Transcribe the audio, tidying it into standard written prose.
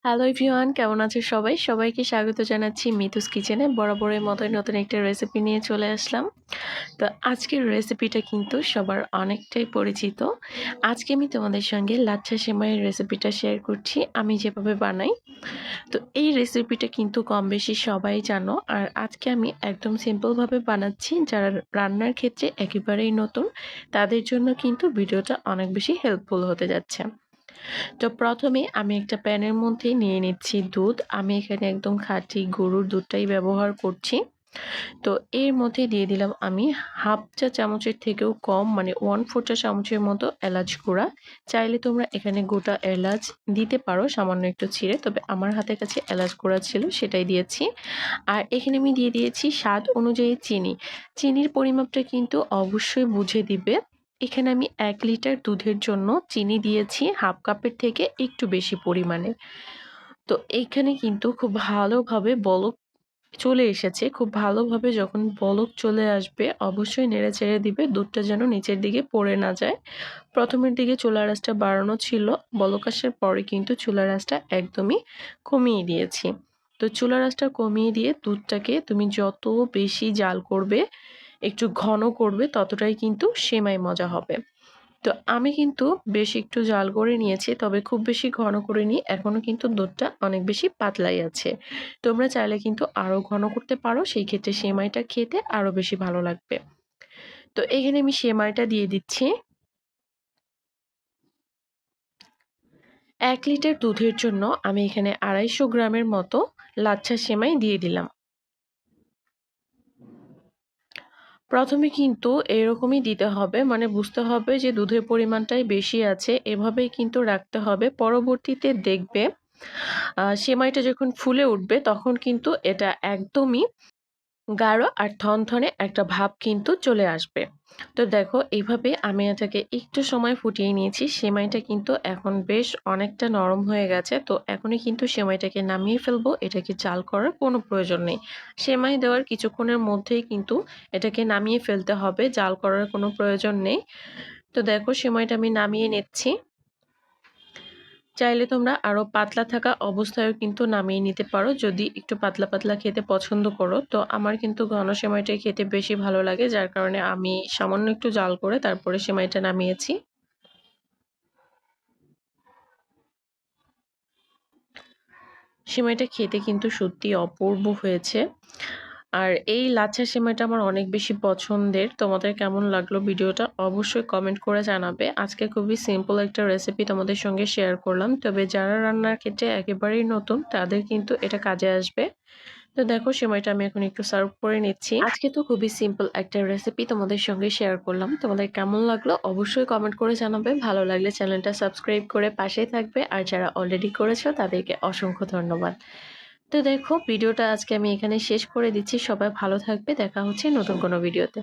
Hello everyone, কেমন আছো সবাই? সবাইকে স্বাগত জানাচ্ছি মিতুস কিচেনে। বরাবরের মতোই নতুন একটা রেসিপি নিয়ে চলে আসলাম। তো আজকের রেসিপিটা কিন্তু সবার অনেকটাই পরিচিত। আজকে আমি তোমাদের সঙ্গে লাচ্ছা সেমাইয়ের রেসিপিটা শেয়ার করছি আমি যেভাবে বানাই। তো এই রেসিপিটা কিন্তু কম বেশি সবাই জানো। আর আজকে আমি একদম সিম্পলভাবে বানাচ্ছি। যারা রান্নার ক্ষেত্রে একেবারেই নতুন, তাদের জন্য কিন্তু ভিডিওটা অনেক বেশি হেল্পফুল হতে যাচ্ছে। তো প্রথমে আমি একটা প্যানের মধ্যে নিয়ে নিচ্ছি দুধ। আমি এখানে একদম খাঁটি গরুর দুধটাই ব্যবহার করছি। তো এর মধ্যে দিয়ে দিলাম আমি হাফ চা চামচের থেকেও কম, মানে 1/4 চা চামচের মতো এলাচ গুঁড়া। চাইলে তোমরা এখানে গোটা এলাচ দিতে পারো সামান্য একটু ছিঁড়ে, তবে আমার হাতের কাছে এলাচ গুঁড়া ছিল সেটাই দিয়েছি। আর এখানে আমি দিয়ে দিয়েছি স্বাদ অনুযায়ী চিনি। চিনির পরিমাপটা কিন্তু অবশ্যই বুঝে দিবে। এখানে আমি 1 লিটার দুধের জন্য চিনি দিয়েছি হাফ কাপের থেকে একটু বেশি পরিমাণে। তো এইখানে কিন্তু খুব ভালোভাবে বলক চলে এসেছে। খুব ভালোভাবে যখন বলক চলে আসবে অবশ্যই নেড়েচেড়ে দিবে, দুধটা যেন নিচের দিকে পড়ে না যায়। প্রথমের দিকে চুলার আঁচটা বাড়ানো ছিল, বলক আসার পরে কিন্তু চুলার আঁচটা একদমই কমিয়ে দিয়েছি। তো চুলার আঁচটা কমিয়ে দিয়ে দুধটাকে তুমি যত বেশি জাল করবে, একটু ঘন করবে, ততটাই কিন্তু সেমাই মজা হবে। তো আমি কিন্তু বেশ একটু জাল করে নিয়েছি, তবে খুব বেশি ঘন করিনি। এখনো কিন্তু দুধটা অনেক বেশি পাতলাই আছে। তোমরা চাইলে কিন্তু আরো ঘন করতে পারো, সেই ক্ষেত্রে সেমাইটা খেতে আরো বেশি ভালো লাগবে। তো এখানে আমি সেমাইটা দিয়ে দিচ্ছি। 1 লিটার দুধের জন্য আমি এখানে 250 গ্রামের মতো লাচ্ছা সেমাই দিয়ে দিলাম। প্রথমে কিন্তু এরকমই দিতে হবে, মানে বুঝতে হবে যে দুধের পরিমাণটাই বেশি আছে, এভাবেই কিন্তু রাখতে হবে। পরবর্তীতে দেখবে সেমাইটা যখন ফুলে উঠবে তখন কিন্তু এটা একদমই গাঢ় আর থনথনে একটা ভাব কিন্তু চলে আসবে। তো দেখো এইভাবে আমি এটাকে একটু সময় ফুটিয়ে নিয়েছি। সেমাইটা কিন্তু এখন বেশ অনেকটা নরম হয়ে গেছে। তো এখনই কিন্তু সেমাইটাকে নামিয়ে ফেলবো। এটাকে জাল করার কোনো প্রয়োজন নেই। সেমাই দেওয়ার কিছুক্ষণের মধ্যেই কিন্তু এটাকে নামিয়ে ফেলতে হবে, জাল করার কোনো প্রয়োজন নেই। তো দেখো সেমাইটা আমি নামিয়ে নিচ্ছি। চাইলে তোমরা আরো পাতলা থাকা অবস্থায়ও কিন্তু নামিয়ে নিতে পারো, যদি একটু পাতলা পাতলা খেতে পছন্দ করো। তো আমার কিন্তু ঘন সেমাইটাই খেতে বেশি ভালো লাগে, যার কারণে আমি সামান্য একটু জাল করে তারপরে সেমাইটা নামিয়েছি। সেমাইটা খেতে কিন্তু সত্যি অপূর্ব হয়েছে। আর এই লাচ্ছা সেমাইটা আমার অনেক বেশি পছন্দের। তোমাদের কেমন লাগলো ভিডিওটা অবশ্যই কমেন্ট করে জানাবে। আজকে খুবই সিম্পল একটা রেসিপি তোমাদের সঙ্গে শেয়ার করলাম, তবে যারা রান্নার ক্ষেত্রে একেবারেই নতুন তাদের কিন্তু এটা কাজে আসবে। তো দেখো সেমাইটা আমি এখন একটু সার্ভ করে নিচ্ছি। আজকে তো খুবই সিম্পল একটা রেসিপি তোমাদের সঙ্গে শেয়ার করলাম। তোমাদের কেমন লাগলো অবশ্যই কমেন্ট করে জানাবে। ভালো লাগলে চ্যানেলটা সাবস্ক্রাইব করে পাশেই থাকবে, আর যারা অলরেডি করেছো তাদেরকে অসংখ্য ধন্যবাদ। তো দেখো ভিডিওটা আজকে আমি এখানে শেষ করে দিচ্ছি। সবাই ভালো থাকবে। দেখা হচ্ছে নতুন কোনো ভিডিওতে।